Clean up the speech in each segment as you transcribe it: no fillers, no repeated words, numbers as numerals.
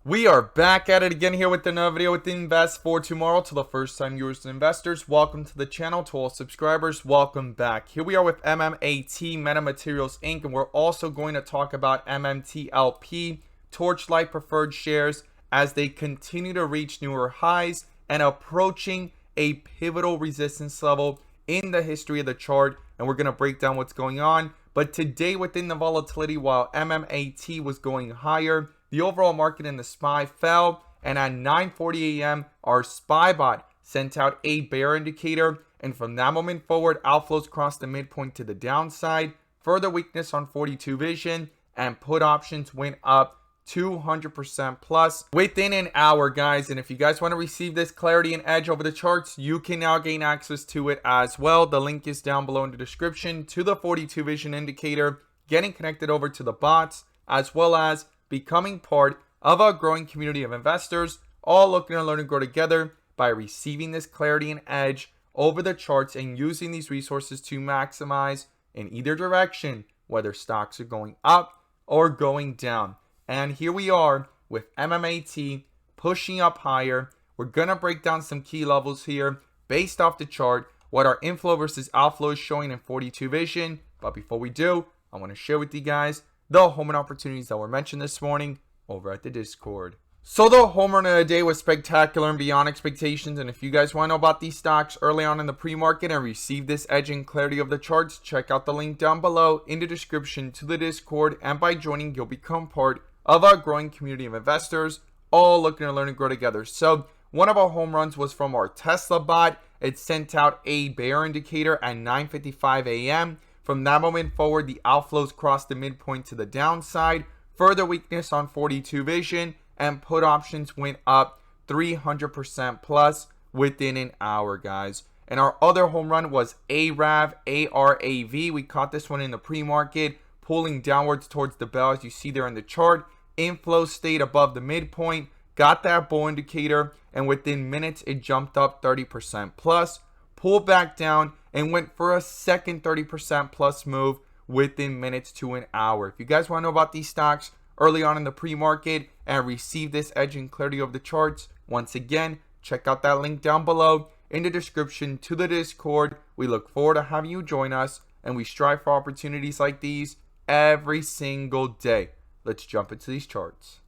We are back at it again here with another video with Invest for Tomorrow. To the first time viewers and investors, welcome to the channel. To all subscribers, welcome back. Here we are with MMAT Metamaterials Inc. and we're also going to talk about MMTLP, Torchlight preferred shares, as they continue to reach newer highs and approaching a pivotal resistance level in the history of the chart. And we're going to break down what's going on. But today within the volatility, while MMAT was going higher, the overall market in the SPY fell, and at 9:40 a.m., our SPY bot sent out a bear indicator, and from that moment forward, outflows crossed the midpoint to the downside, further weakness on 42 vision, and put options went up 200% plus within an hour, guys. And if you guys want to receive this clarity and edge over the charts, you can now gain access to it as well. The link is down below in the description to the 42 vision indicator, getting connected over to the bots, as well as becoming part of a growing community of investors, all looking to learn and grow together by receiving this clarity and edge over the charts and using these resources to maximize in either direction, whether stocks are going up or going down. And here we are with MMAT pushing up higher. We're going to break down some key levels here based off the chart, what our inflow versus outflow is showing in 42 vision. But before we do, I want to share with you guys the home run opportunities that were mentioned this morning over at the Discord. So the home run of the day was spectacular and beyond expectations. And if you guys want to know about these stocks early on in the pre-market and receive this edge and clarity of the charts, check out the link down below in the description to the Discord. And by joining, you'll become part of our growing community of investors, all looking to learn and grow together. So one of our home runs was from our Tesla bot. It sent out a bear indicator at 9:55 a.m. From that moment forward, the outflows crossed the midpoint to the downside, further weakness on 42 vision, and put options went up 300% plus within an hour, guys. And our other home run was ARAV. We caught this one in the pre-market, pulling downwards towards the bell, as you see there in the chart. Inflow stayed above the midpoint, got that bull indicator, and within minutes, it jumped up 30% plus, pulled back down, and went for a second 30% plus move within minutes to an hour. If you guys want to know about these stocks early on in the pre-market and receive this edge and clarity of the charts, once again, check out that link down below in the description to the Discord. We look forward to having you join us, and we strive for opportunities like these every single day. Let's jump into these charts.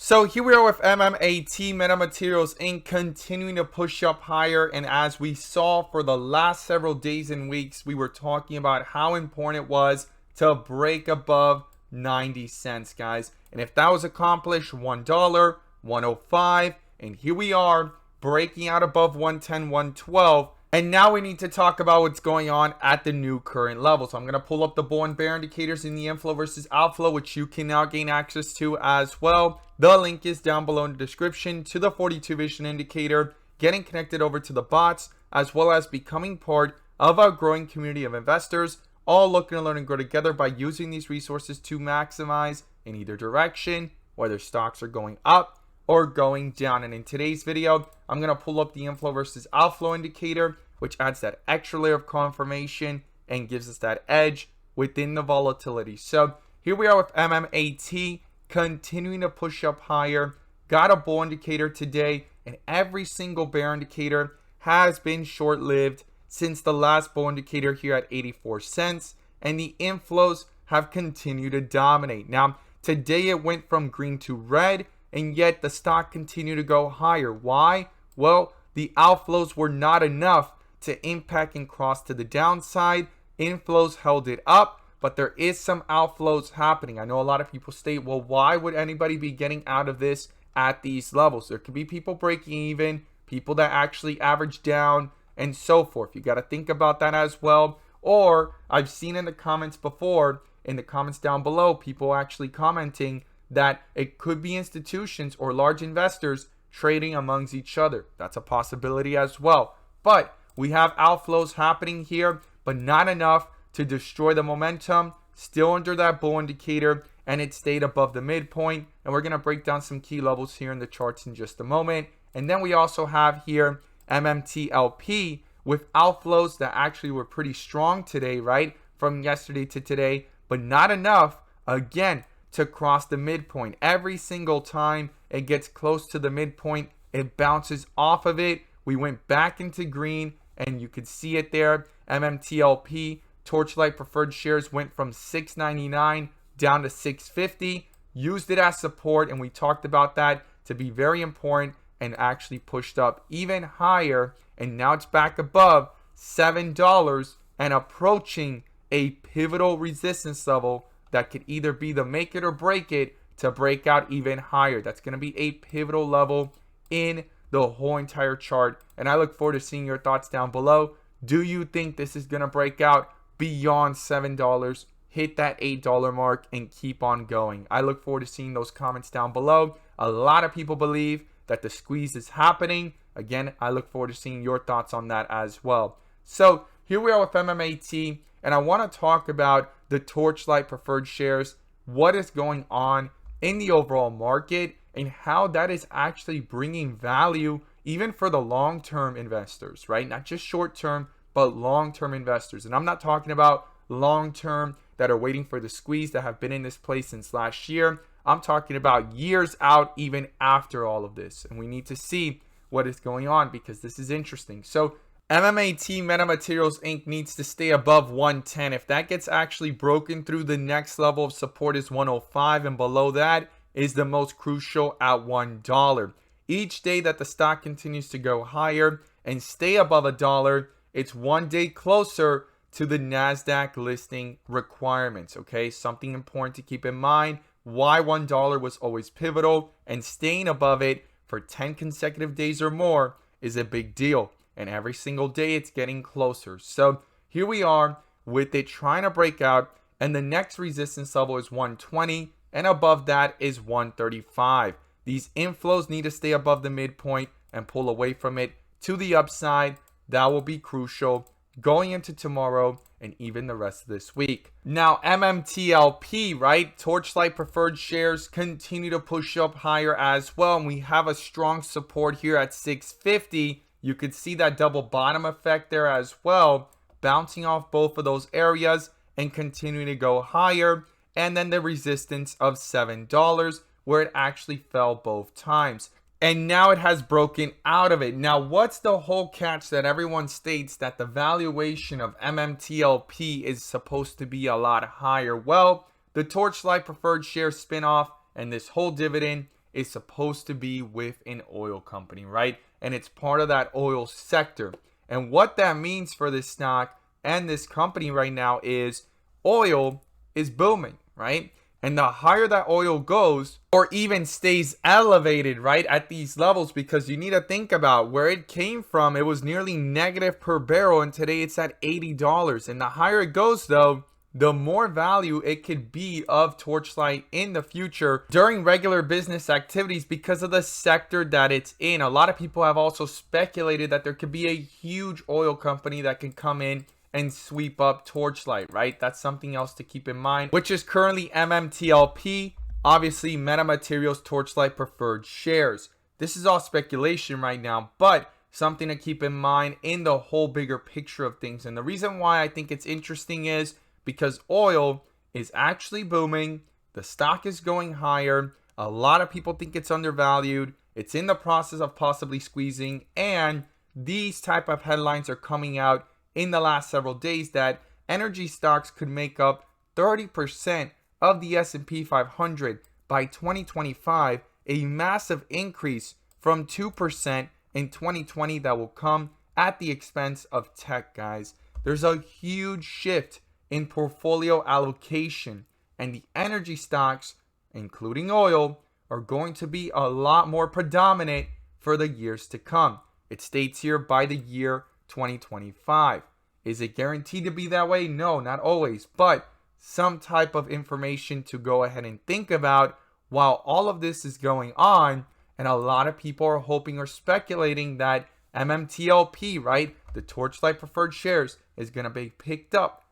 So here we are with MMAT Metamaterials Inc. continuing to push up higher. And as we saw for the last several days and weeks, we were talking about how important it was to break above 90 cents, guys. And if that was accomplished, $1, 105, and here we are breaking out above 110, 112. And now we need to talk about what's going on at the new current level. So I'm going to pull up the bull and bear indicators in the inflow versus outflow, which you can now gain access to as well. The link is down below in the description to the 42 vision indicator, getting connected over to the bots, as well as becoming part of our growing community of investors, all looking to learn and grow together by using these resources to maximize in either direction, whether stocks are going up or going down. And in today's video, I'm going to pull up the inflow versus outflow indicator, which adds that extra layer of confirmation and gives us that edge within the volatility. So here we are with MMAT continuing to push up higher. Got a bull indicator today, and every single bear indicator has been short-lived since the last bull indicator here at 84 cents, and the inflows have continued to dominate. Now, today it went from green to red, and yet the stock continued to go higher. Why? Well, the outflows were not enough to impact and cross to the downside. Inflows held it up, but there is some outflows happening. I know a lot of people state, well, why would anybody be getting out of this at these levels? There could be people breaking even, people that actually average down, and so forth. You got to think about that as well. Or I've seen in the comments before, in the comments down below, people actually commenting that it could be institutions or large investors trading amongst each other. That's a possibility as well. But we have outflows happening here, but not enough to destroy the momentum. Still under that bull indicator, and it stayed above the midpoint. And we're going to break down some key levels here in the charts in just a moment. And then we also have here MMTLP with outflows that actually were pretty strong today, right? From yesterday to today, but not enough, again, to cross the midpoint. Every single time it gets close to the midpoint, it bounces off of it. We went back into green, and you could see it there. MMTLP, Torchlight Preferred Shares, went from $6.99 down to $6.50. Used it as support, and we talked about that to be very important, and actually pushed up even higher. And now it's back above $7 and approaching a pivotal resistance level that could either be the make it or break it to break out even higher. That's going to be a pivotal level in the whole entire chart, and I look forward to seeing your thoughts down below. Do you think this is going to break out beyond $7, hit that $8 mark, and keep on going? I look forward to seeing those comments down below. A lot of people believe that the squeeze is happening. Again, I look forward to seeing your thoughts on that as well. So here we are with MMAT, and I want to talk about the Torchlight Preferred Shares, what is going on in the overall market, and how that is actually bringing value even for the long-term investors, right? Not just short-term, but long-term investors. And I'm not talking about long-term that are waiting for the squeeze, that have been in this place since last year. I'm talking about years out, even after all of this. And we need to see what is going on, because this is interesting. So MMAT Metamaterials Inc. needs to stay above 110. If that gets actually broken through, the next level of support is 105, and below that is the most crucial at $1. Each day that the stock continues to go higher and stay above $1, it's one day closer to the NASDAQ listing requirements. Okay, something important to keep in mind, why $1 was always pivotal, and staying above it for 10 consecutive days or more is a big deal. And every single day it's getting closer. So here we are with it trying to break out, and the next resistance level is 120, and above that is 135. These inflows need to stay above the midpoint and pull away from it to the upside. That will be crucial going into tomorrow and even the rest of this week. Now MMTLP, right? Torchlight Preferred Shares continue to push up higher as well, and we have a strong support here at 650. You could see that double bottom effect there as well, bouncing off both of those areas and continuing to go higher. And then the resistance of $7, where it actually fell both times. And now it has broken out of it. Now, what's the whole catch that everyone states that the valuation of MMTLP is supposed to be a lot higher? Well, the Torchlight Preferred Share spinoff and this whole dividend is supposed to be with an oil company, right? And it's part of that oil sector. And what that means for this stock and this company right now is oil is booming, right? And the higher that oil goes, or even stays elevated, right, at these levels, because you need to think about where it came from. It was nearly negative per barrel, and today it's at $80. And the higher it goes, though, the more value it could be of Torchlight in the future during regular business activities because of the sector that it's in. A lot of people have also speculated that there could be a huge oil company that can come in and sweep up Torchlight, right? That's something else to keep in mind, which is currently MMTLP, obviously Metamaterials Torchlight Preferred Shares. This is all speculation right now, but something to keep in mind in the whole bigger picture of things. And the reason why I think it's interesting is because oil is actually booming, the stock is going higher, a lot of people think it's undervalued, it's in the process of possibly squeezing, and these type of headlines are coming out in the last several days that energy stocks could make up 30% of the S&P 500 by 2025, a massive increase from 2% in 2020 that will come at the expense of tech, guys. There's a huge shift in portfolio allocation, and the energy stocks, including oil, are going to be a lot more predominant for the years to come. It states here by the year 2025. Is it guaranteed to be that way? No, not always, but some type of information to go ahead and think about while all of this is going on. And a lot of people are hoping or speculating that MMTLP, right, the Torchlight Preferred Shares, is going to be picked up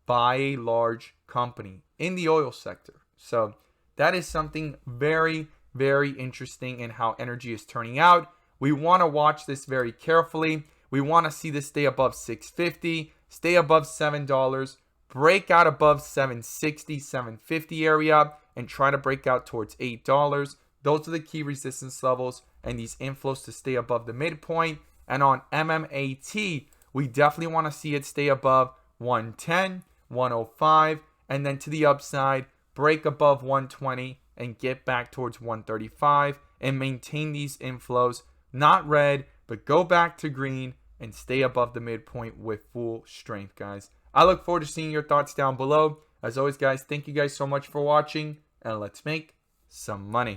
by a large company in the oil sector. So that is something very, very interesting in how energy is turning out. We want to watch this very carefully. We want to see this stay above 650, stay above $7, break out above 760, 750 area, and try to break out towards $8. those are the key resistance levels, and these inflows to stay above the midpoint. And on MMAT, we definitely want to see it stay above 110, 105, and then to the upside, break above 120 and get back towards 135 and maintain these inflows, not red, but go back to green and stay above the midpoint with full strength, guys. I look forward to seeing your thoughts down below. As always, guys, thank you guys so much for watching, and let's make some money.